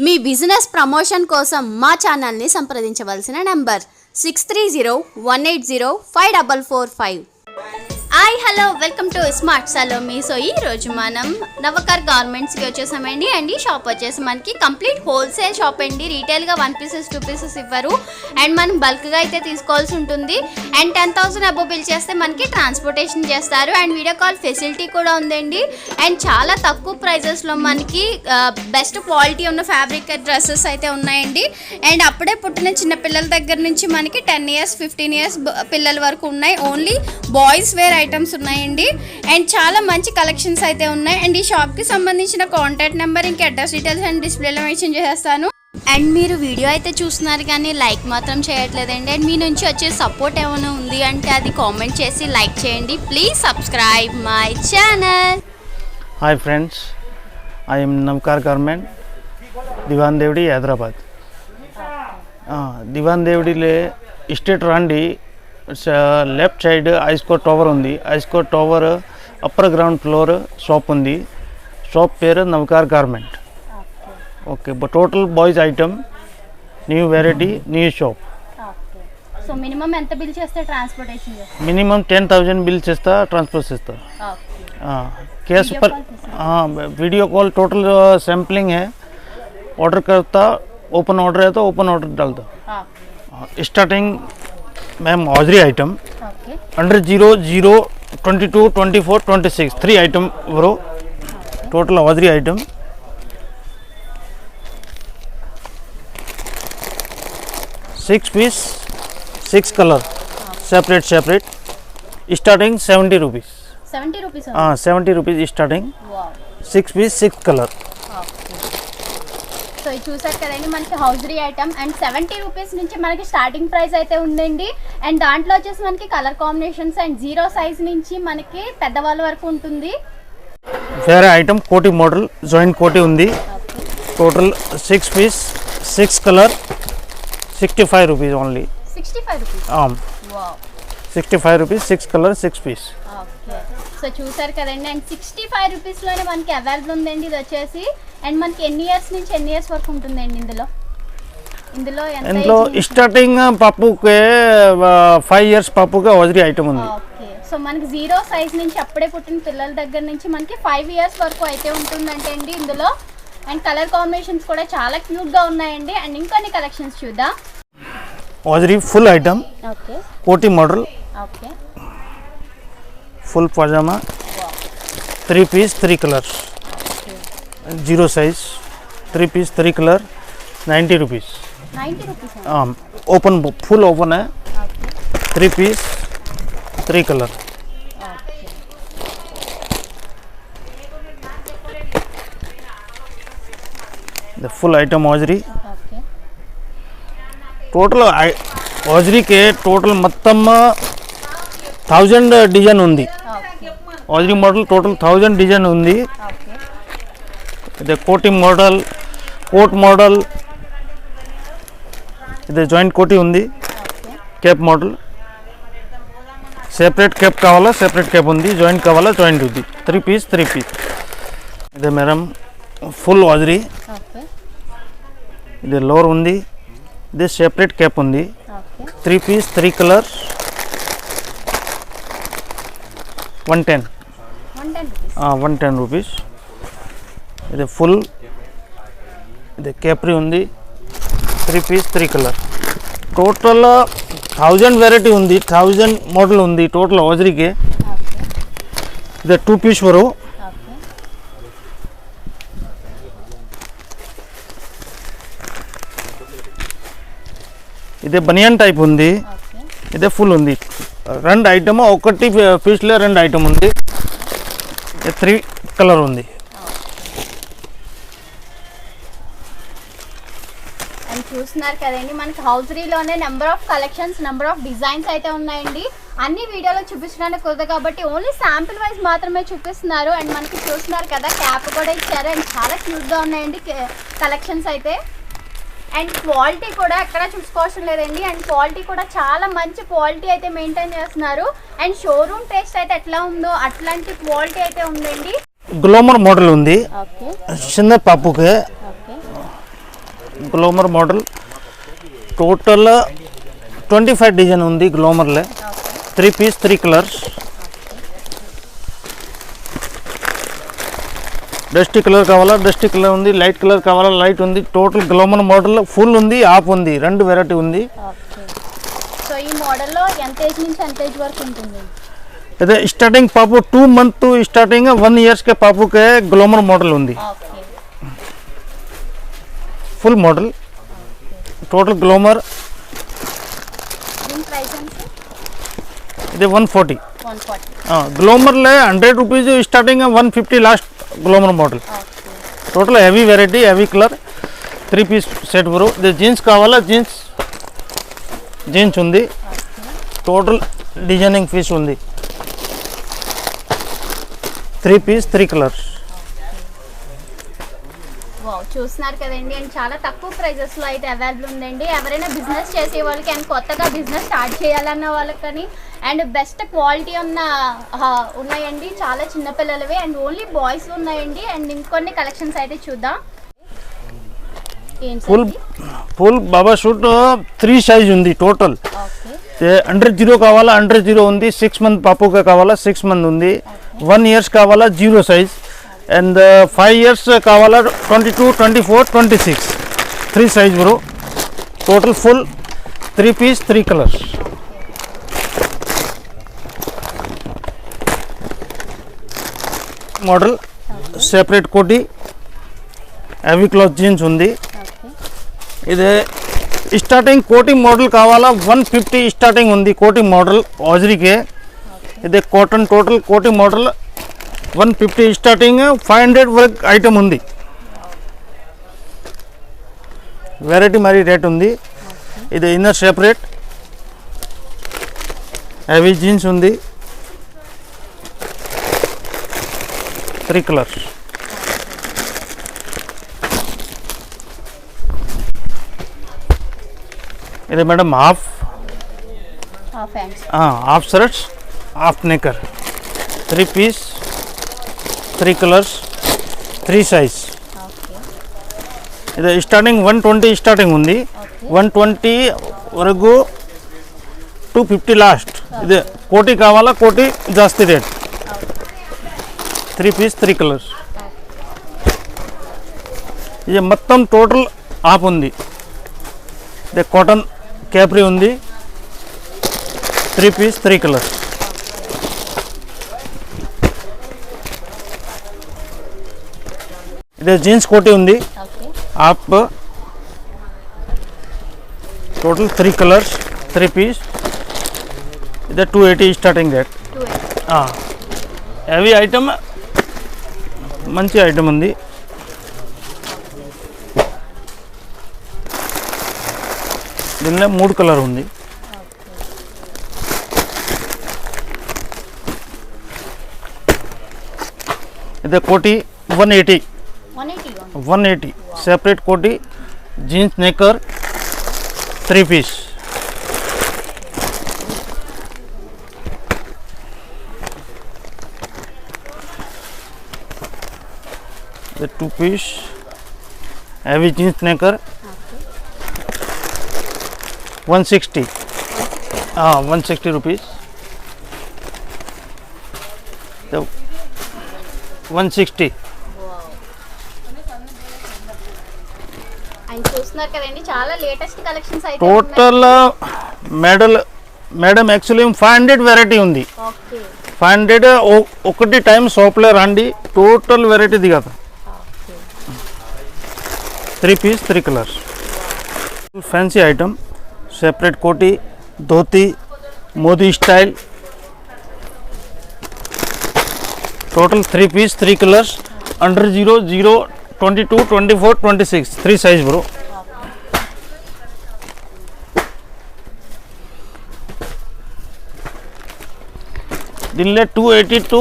మీ business promotion కోసం మా ఛానల్ని సంప్రదించవలసిన number 6301805445. Hi hello welcome to smart Salomi. So ఈ రోజు మనం నవకార్ గార్మెంట్స్కి వచ్చేసామండి. అండ్ ఈ షాప్ వచ్చేసి మనకి కంప్లీట్ హోల్సేల్ షాప్ అండి. రీటైల్గా 1 పీసెస్ 2 పీసెస్ ఇవ్వరు. అండ్ మనం బల్క్గా అయితే తీసుకోవాల్సి ఉంటుంది. అండ్ 10,000 అబో బిల్ చేస్తే మనకి ట్రాన్స్పోర్టేషన్ చేస్తారు. అండ్ వీడియో కాల్ ఫెసిలిటీ కూడా ఉందండి. అండ్ చాలా తక్కువ ప్రైజెస్లో మనకి బెస్ట్ క్వాలిటీ ఉన్న ఫ్యాబ్రిక్ డ్రెస్సెస్ అయితే ఉన్నాయండి. అండ్ అప్పుడే పుట్టిన చిన్న పిల్లల దగ్గర నుంచి మనకి 10 ఇయర్స్ 15 ఇయర్స్ పిల్లల వరకు ఉన్నాయి. ఓన్లీ బాయ్స్ వేర్ ఐటమ్స్ ఉన్నాయండి. అండ్ చాలా మంచి కలెక్షన్స్ అయితే ఉన్నాయి. అండ్ ఈ షాప్కి సంబంధించిన కాంటాక్ట్ నెంబర్ ఇంకా అడ్రస్ డీటెయిల్స్ అండ్ డిస్ప్లేలో మెన్షన్ చేసేస్తాను. అండ్ మీరు వీడియో అయితే చూస్తున్నారు కానీ లైక్ మాత్రం చేయట్లేదండి. అండ్ మీ నుంచి వచ్చే సపోర్ట్ ఏమైనా ఉంది అంటే అది కామెంట్ చేసి లైక్ చేయండి. Please subscribe my channel. Hi friends, I'm Navkar garment, Diwan Devdi, Hyderabad. Diwan దేవడిలో స్టేట్ రండి, లెఫ్ట్ సైడ్ ఐస్కోర్ టవర్ ఉంది. ఐస్కోర్ tower upper ground floor shop ఉంది. షాప్ పేరు Navkar garment. Okay, total boys item, new variety, new shop. So minimum ఎంత బిల్ చేస్తే ట్రాన్స్పోర్టేషన్? మినిమम 10,000 బిల్ చేస్తా, ట్రాన్స్పోర్ట్ చేస్తా. कैश पर वीडियो कॉल टोटल सैम्पलिंग है. ऑर्डर करता, ओपन ऑर्डर है तो ओपन ऑर्डर डालता. Starting ma'am hosiery item under 0, 0, 22, 24, 26 3 item bro. Total hosiery item 6 piece 6 colour separate starting 70 rupees. 70 rupees. 70 rupees starting. 6 piece 6 colour. So ఇది చూసారు కదండి, మనకి హౌజరీ ఐటమ్. అండ్ 70 రూపీస్ నుంచి మనకి స్టార్టింగ్ ప్రైస్ అయితే ఉందండి. అండ్ దాంట్లో వచ్చేసి మనకి కలర్ కాంబినేషన్స్ అండ్ 0 సైజ్ నుంచి మనకి పెద్దవాళ్ళ వరకు ఉంటుంది. వేరే ఐటమ్ కోటి మోడల్ జాయింట్ కోటి ఉంది. Total 6 piece 6 colour 65 rupees only. 65 rupees. 65 rupees 6 colour 6 piece. So చూసారు కదండి, అండ్ 65 రూపీస్లోనే మనకి అవైలబుల్ ఉందండి ఇది వచ్చేసి. అండ్ మనకి ఎన్ని ఇయర్స్ నుంచి ఎన్ని ఇయర్స్ వరకు ఉంటుందండి ఇందులో స్టార్టింగ్ పప్పుకే 5 ఇయర్స్ పప్పుగా హౌజరీ ఐటమ్ ఉంది. ఓకే, సో మనకి 0 సైజ్ నుంచి అప్పుడే పుట్టిన పిల్లల దగ్గర నుంచి మనకి 5 ఇయర్స్ వరకు అయితే ఉంటుందంటే అండి ఇందులో. అండ్ కలర్ కాంబినేషన్స్ కూడా చాలా క్యూట్గా ఉన్నాయండి. అండ్ ఇంకొన్ని కలెక్షన్స్ చూద్దాం. Hosiery full item. ఓకే, కోటి model. Okay, full pyjama 3 piece 3 colour 0 size 3 piece 3 colour 90 rupees. 90 rupees. Open full open है. 3 piece 3 colour. The full item hosiery. Total hosiery के टोटल మొత్తం 1000 డిజైన్ ఉంది. హౌజరీ మోడల్ టోటల్ 1000 డిజైన్ ఉంది. ఇది కోటి model, coat model, ఇది joint కోటి ఉంది. క్యాప్ మోడల్, సెపరేట్ క్యాప్ కావాలా సెపరేట్ క్యాప్ ఉంది, జాయింట్ కావాలా జాయింట్ ఉంది. 3 పీస్ 3 పీస్. ఇది మేడం ఫుల్ హౌజరీ. ఇది లోవర్ ఉంది. ఇది సెపరేట్ క్యాప్ ఉంది. 3 పీస్ 3 కలర్ 110 రూపీస్. ఇది ఫుల్, ఇది కేప్రీ ఉంది. 3 పీస్ 3 కలర్. టోటల్ 1000 వెరైటీ ఉంది, 1000 మోడల్ ఉంది టోటల్ హౌజరీకి. ఇది 2 పీస్ వరకు. ఇది బనియన్ టైప్ ఉంది. ఇదే ఫుల్ ఉంది. 2 ఐటమ్, ఒకటి పీస్లో 2 ఐటమ్ ఉంది. 3 కలర్ ఉంది. అండ్ చూస్తున్నారు కదండి, మనకి హౌజరీలోనే number of collections, number of designs అయితే ఉన్నాయండి. అన్ని వీడియోలో చూపించడానికి కుదరదు కాబట్టి ఓన్లీ శాంపిల్ వైజ్ మాత్రమే చూపిస్తున్నారు. అండ్ మనకి చూస్తున్నారు కదా, క్యాప్ కూడా ఇచ్చారు. అండ్ చాలా క్యూట్గా ఉన్నాయండి కలెక్షన్స్ అయితే. అండ్ క్వాలిటీ కూడా ఎక్కడ చూసుకోవాల్సిన లేదండి. అండ్ క్వాలిటీ కూడా చాలా మంచి క్వాలిటీ అయితే మెయింటైన్ చేస్తున్నారు. అండ్ షోరూమ్ టేస్ట్ అయితే ఎట్లా ఉందో అట్లాంటి క్వాలిటీ అయితే ఉందండి. గ్లోమర్ మోడల్ ఉంది. చిన్న పాపుకి గ్లోమర్ మోడల్ టోటల్ 25 డిజైన్ ఉంది గ్లోమర్లో 3 పీస్ 3 కలర్స్ డస్టీ కలర్ కావాలా డస్టీ కలర్ ఉంది లైట్ కలర్ కావాలా లైట్ ఉంది టోటల్ గ్లోమర్ మోడల్ ఫుల్ ఉంది ఆఫ్ ఉంది రెండు వెరైటీ ఉంది సో ఈ మోడల్లో ఎంత ఏజ్ నుంచి ఎంత ఏజ్ వరకు ఉంటుంది ఇదే స్టార్టింగ్ పాపు 2 మంత్ స్టార్టింగ్ 1 ఇయర్స్ के पापू के ग्लोमर मॉडल ఉంది ఫుల్ మోడల్ టోటల్ గ్లోమర్ దీని ప్రైస్ ఎంత ఇది 140 140 గ్లోమర్ ले 100 rupees starting 150 last glamour model total heavy variety heavy colour 3 piece set bro ఇది జీన్స్ కావాలా జీన్స్ ఉంది టోటల్ డిజైనింగ్ పీస్ ఉంది 3 పీస్ 3 కలర్స్ వావ్ చూస్తున్నారు కదండి అండ్ చాలా తక్కువ ప్రైజెస్లో అయితే అవైలబుల్ ఉందండి ఎవరైనా బిజినెస్ చేసే వాళ్ళకి అండ్ కొత్తగా బిజినెస్ స్టార్ట్ చేయాలన్న వాళ్ళకి కానీ అండ్ బెస్ట్ క్వాలిటీ ఉన్నాయండి చాలా చిన్నపిల్లలవి అండ్ ఓన్లీ బాయ్స్ ఉన్నాయండి అండ్ ఇంకొన్ని కలెక్షన్స్ అయితే చూద్దాం ఫుల్ బాబా షూట్ 3 సైజ్ ఉంది టోటల్ అండర్ జీరో కావాలా అండర్ జీరో ఉంది 6 మంత్ పాపుగా కావాలా 6 మంత్ ఉంది 1 ఇయర్స్ కావాలా జీరో సైజ్ అండ్ 5 ఇయర్స్ కావాలా 22 24 26 3 size bro total full 3 piece 3 colours model separate కోటి హెవీ క్లాత్ జీన్స్ ఉంది ఇదే స్టార్టింగ్ కోటి మోడల్ కావాలా 150 స్టార్టింగ్ ఉంది కోటి మోడల్ ఆజరీకే ఇదే కాటన్ టోటల్ కోటి మోడల్ 150 స్టార్టింగ్ 500 వరకు ఐటమ్ ఉంది వెరైటీ మరి రేట్ ఉంది ఇది ఇన్నర్ సెపరేట్ హెవీ జీన్స్ ఉంది 3 కలర్స్ ఇది madam half shirts half knicker 3 piece 3 colours 3 size ఇది స్టార్టింగ్ 120 స్టార్టింగ్ ఉంది 120 వరకు 250 లాస్ట్ ఇది కోటి కావాలా కోటి జాస్తి రేట్ 3 పీస్ 3 కలర్స్ ఇది మొత్తం టోటల్ ఆఫ్ ఉంది ఇది కాటన్ క్యాప్రీ ఉంది 3 పీస్ 3 కలర్స్ ఇది జీన్స్ కోటి ఉంది ఆఫ్ టోటల్ 3 కలర్స్ 3 పీస్ ఇది 280 స్టార్టింగ్ రేట్ హెవీ ఐటమ్ మంచి ఐటమ్ ఉంది దీనిలో 3 కలర్ ఉంది ఇది కోటి 180 సెపరేట్ కోటి జీన్స్ నెక్కర్ 3 పీస్ ఇది 2 piece heavy jeans necker 160 160 rupees the 160 and చూస్తున్నారు కదండి చాలా లేటెస్ట్ కలెక్షన్స్ అయితే టోటల్ మేడం యాక్చువల్లీ 500 వెరైటీ ఉంది ఓకే 500 ఒకటి టైం షాప్లో రండి టోటల్ వెరైటీ దిగదు 3 piece 3 colours fancy item separate कोटी dhoti Modi style total 3 piece 3 colours under 0 0 22 24 26 3 size bro దీనిలో 280 to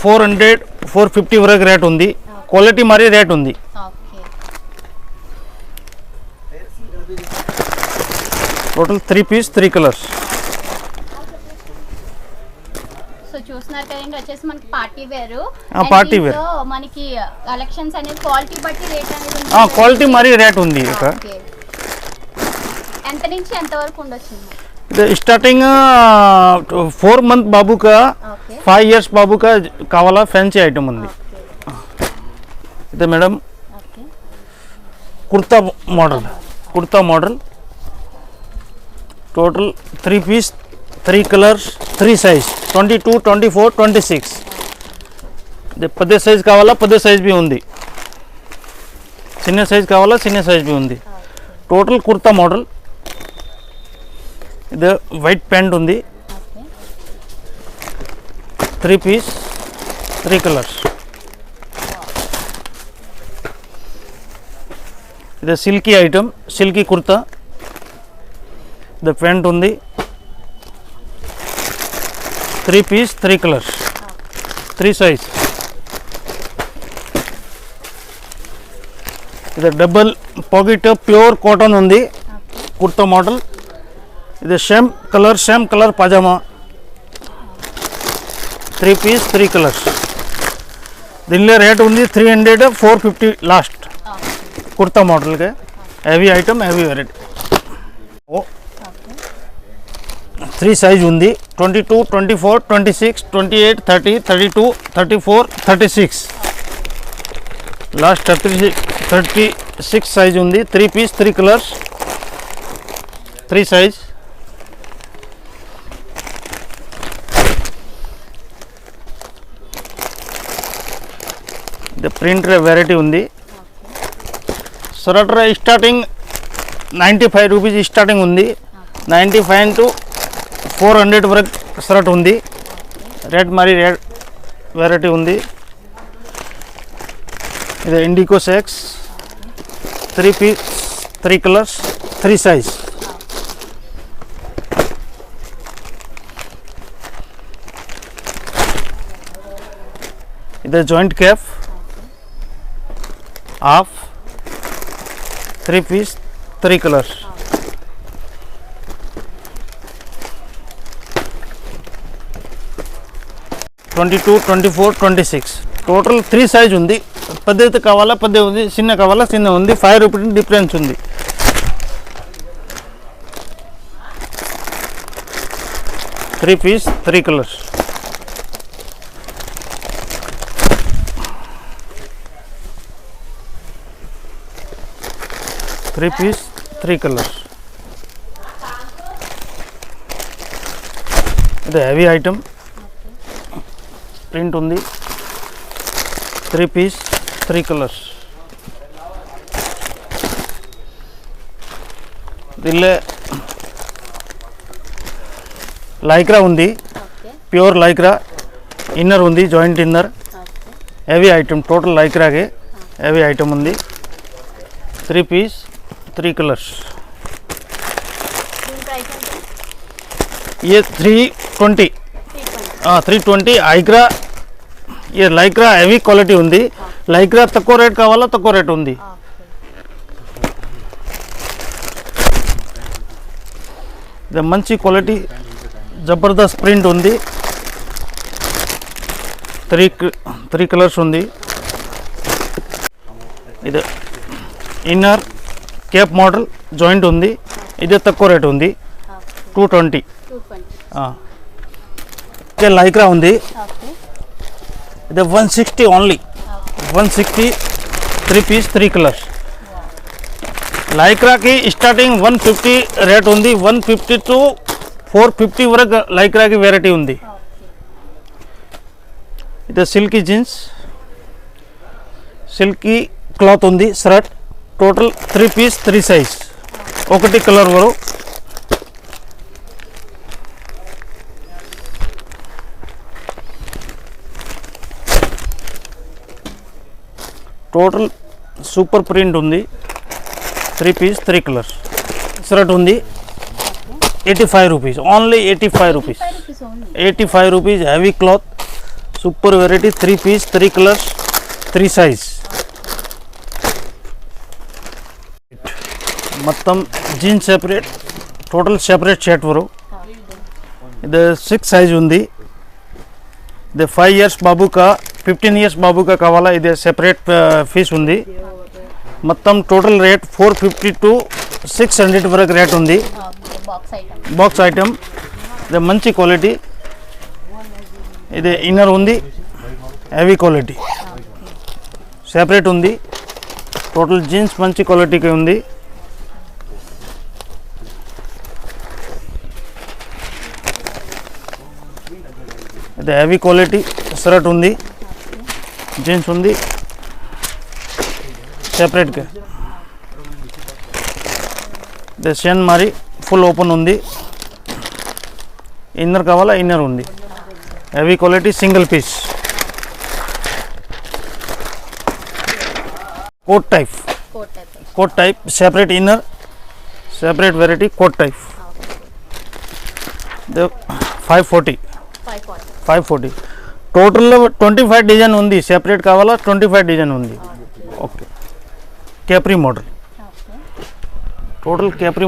400 450 వరకు రేట్ ఉంది క్వాలిటీ మరి రేట్ ఉంది टोटल 3 पीस 3 कलर्स సో చూస్తున్నారు కదండి వచ్చేసి మనకి పార్టీ వేర్ పార్టీ వేర్ మనకి కలెక్షన్స్ అనేది క్వాలిటీ బట్టి రేట్ అనేది ఉంటుంది క్వాలిటీ మరి రేట్ ఉంది ఎంత నుంచి ఎంత వరకు ఉండొచ్చు ఇది స్టార్టింగ్ 4 month బాబు का 5 years బాబు का కావాలా ఫ్యాన్సీ ఐటమ్ ఉంది ఇది madam kurta model total 3 piece 3 colors 3 size 22 24 26 ఇది పెద్ద సైజ్ కావాలా పెద్ద సైజ్ भी ఉంది చిన్న సైజ్ కావాలా చిన్న సైజ్ भी ఉంది టోటల్ కుర్తా మోడల్ ఇది వైట్ ప్యాంట్ ఉంది 3 piece 3 colors ఇది సిల్కీ ఐటమ్ సిల్కీ కుర్తా ఇది ప్యాంట్ ఉంది 3 piece 3 colors 3 size ఇది డబుల్ పాకెట్ ప్యూర్ కాటన్ ఉంది కుర్తా మోడల్ ఇది సేమ్ కలర్ పజామా 3 piece 3 colors దీనిలో రేట్ ఉంది 300 450 లాస్ట్ కుర్తా మోడల్ के heavy item heavy variety 3 size ఉంది 22 24 26 28 30 32 34 36 లాస్ట్ 36 साइज ఉంది 3 piece 3 colors 3 size the print variety ఉంది షర్ట్ స్టార్టింగ్ 95 రూపీస్ స్టార్టింగ్ ఉంది 95 to 400 వరకు షర్ట్ ఉంది రెడ్ మరి రెడ్ వెరైటీ ఉంది ఇది IndiGo sex 3 piece 3 colors 3 size ఇది joint cap half 3 piece 3 colors (22, 24, 26) total 3 size ఉంది పెద్దది కావాలా పెద్దది ఉంది చిన్న కావాలా చిన్న ఉంది 5 రూపీస్ డిఫరెన్స్ ఉంది three piece 3 colors three piece 3 colors ఇది హెవీ ఐటమ్ ప్రింట్ ఉంది 3 piece 3 colors దీనిలో లైక్రా ఉంది ప్యూర్ లైక్రా ఇన్నర్ ఉంది joint inner heavy item total లైక్రాగే హెవీ ఐటమ్ ఉంది 3 piece 3 colors ये 320 ఐక్రా ये లైక్రా హెవీ క్వాలిటీ ఉంది లైక్రా తక్కువ రేట్ కావాలా తక్కువ రేట్ ఉంది ఇది మంచి క్వాలిటీ జబర్దస్త్ ప్రింట్ ఉంది 3 colors ఉంది ఇది ఇన్నర్ కేప్ మోడల్ జాయింట్ ఉంది ఇది తక్కువ రేట్ ఉంది 220 లైక్రా ఉంది ఇది 160 ఓన్లీ 160 3 piece 3 colors లైక్రాకి స్టార్టింగ్ 150 రేట్ ఉంది 150 to 450 వరకు లైక్రాకి వెరైటీ ఉంది ఇది సిల్కీ జీన్స్ సిల్కీ క్లాత్ ఉంది షర్ట్ టోటల్ 3 piece 3 size ఒకటి కలర్ వరకు టోటల్ సూపర్ ప్రింట్ ఉంది 3 piece 3 colors షర్ట్ ఉంది 85 rupees only 85 rupees 85 rupees heavy cloth super variety 3 piece 3 colors 3 size మొత్తం jeans separate total separate shirt వరకు ఇది 6 size ఉంది ఇది 5 years బాబు కా 15 years బాబు కా కావాలా ఇది సెపరేట్ ఫీస్ ఉంది మొత్తం టోటల్ రేట్ 450 to 600 వరకు రేట్ ఉంది బాక్స్ ఐటమ్ ఇది మంచి క్వాలిటీ ఇది ఇన్నర్ ఉంది హెవీ క్వాలిటీ సెపరేట్ ఉంది టోటల్ జీన్స్ మంచి క్వాలిటీకి ఉంది ఇది హెవీ క్వాలిటీ షర్ట్ ఉంది జీన్స్ ఉంది సెపరేట్గా ఇది షెన్ మరి ఫుల్ ఓపెన్ ఉంది ఇన్నర్ కావాలా ఇన్నర్ ఉంది heavy quality single piece coat type separate inner separate variety coat type 540 టోటల్లో 25 డిజైన్ ఉంది సెపరేట్ కావాలా 25 డిజైన్ ఉంది okay capri model total capri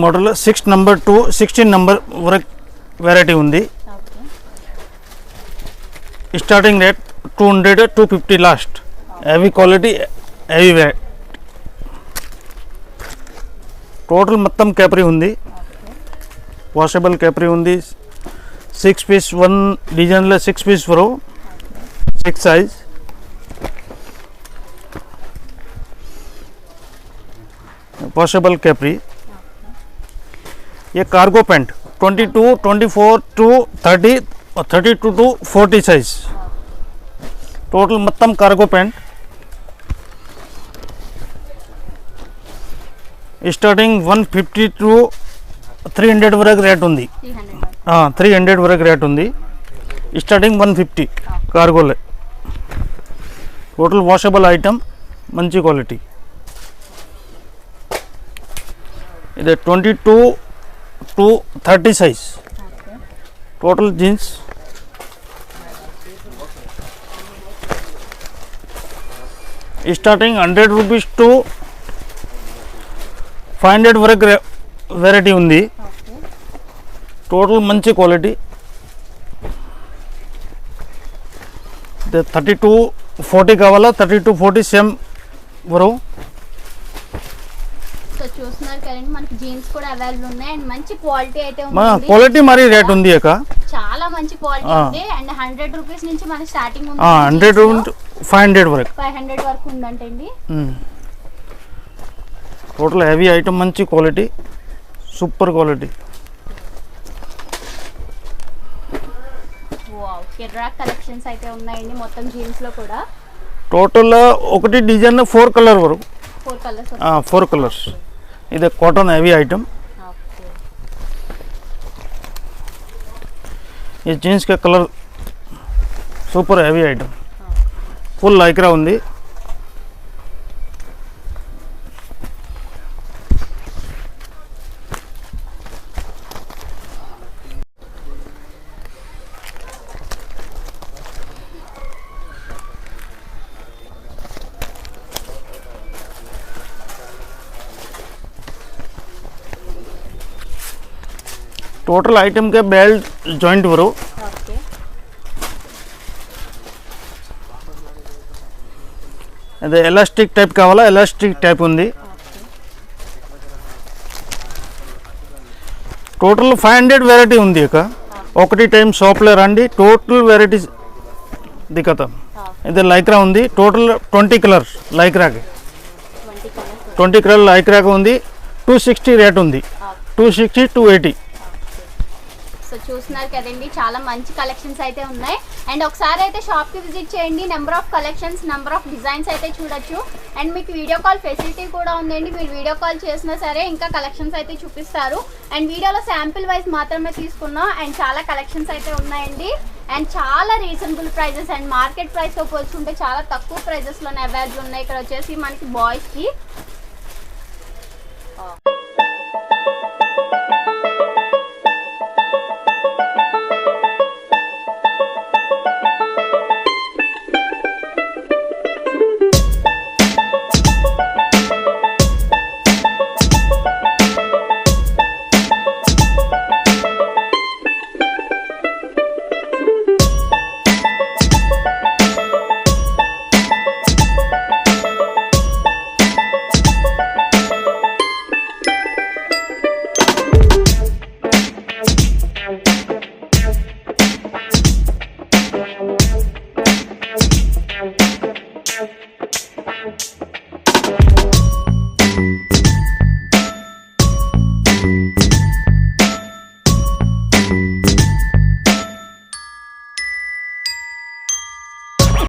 model 6 number to 16 number వరకు వెరైటీ ఉంది starting rate 200 250 last heavy quality heavy variety total మొత్తం కేప్రీ ఉంది washable కేప్రీ ఉంది 6 piece 1 డిజైన్లో 6 పీస్ వరకు 6 సైజ్ वाशेबल कैप्री ये कार्गो पैंट 22, 24 to 30 और 32 to 40 साइज टोटल మొత్తం कार्गो पैंट స్టార్టింగ్ 150 to 300 వరకు రేట్ ఉంది 300 వరకు రేట్ ఉంది స్టార్టింగ్ 150 కార్గోలే టోటల్ వాషబుల్ ఐటమ్ మంచి క్వాలిటీ ఇది 22 to 30 size total jeans starting 100 rupees to 500 వరకు వెరైటీ ఉంది టోటల్ మంచి క్వాలిటీ 32-40 కావాలా 32-40 సేమ్ వరకు సో చూస్తున్నారు కదండి మనకి జీన్స్ కూడా అవైలబుల్ ఉన్నాయి అండ్ మంచి క్వాలిటీ అయితే ఉంది క్వాలిటీ మరి రేట్ ఉంది అక్క చాలా మంచి క్వాలిటీ ఉంది అండ్ 100 రూపీస్ నుంచి మన స్టార్టింగ్ ఉంది 100 రూపీస్ 500 వరకు ఉందంటండి టోటల్ హెవీ ఐటమ్ మంచి క్వాలిటీ సూపర్ క్వాలిటీ వావ్ కిడ్రా కలెక్షన్స్ అయితే ఉన్నాయండి మొత్తం జీన్స్ లో కూడా టోటల్ ఒకటి డిజైన్ 4 కలర్ వరకు 4 కలర్స్ ఇది కాటన్ హెవీ ఐటమ్ ये जीन्स का colour super heavy item full Lycra ఉంది टोटल आइटम के बेल्ट जॉइंट वरो अदे एलास्टिक टाइप कावाला एलास्टिक टाइप उंदी टोटल 500 वेराइटी उंदी अक्का ఒకటి టైం షాప్ లో రండి టోటల్ వెరైటీస్ దిఖతా ఇది లైక్రా ఉంది టోటల్ 20 కలర్స్ లైక్రాకి 20 కలర్ లైక్రాకి ఉంది 260 రేట్ ఉంది 260 280 సో చూస్తున్నారు కదండి చాలా మంచి కలెక్షన్స్ అయితే ఉన్నాయి అండ్ ఒకసారి అయితే షాప్ కి విజిట్ చేయండి number of collections number of designs అయితే చూడొచ్చు అండ్ మీకు వీడియో కాల్ ఫెసిలిటీ కూడా ఉందండి మీరు వీడియో కాల్ చేసినా సరే ఇంకా కలెక్షన్స్ అయితే చూపిస్తారు అండ్ వీడియోలో శాంపిల్ వైజ్ మాత్రమే తీసుకున్నాం అండ్ చాలా కలెక్షన్స్ అయితే ఉన్నాయండి అండ్ చాలా reasonable prices and market price తో పోల్చుకుంటే చాలా తక్కువ ప్రైజెస్ లోనే అవైలబుల్ ఉన్నాయి ఇక్కడ వచ్చేసి మనకి బాయ్స్ కి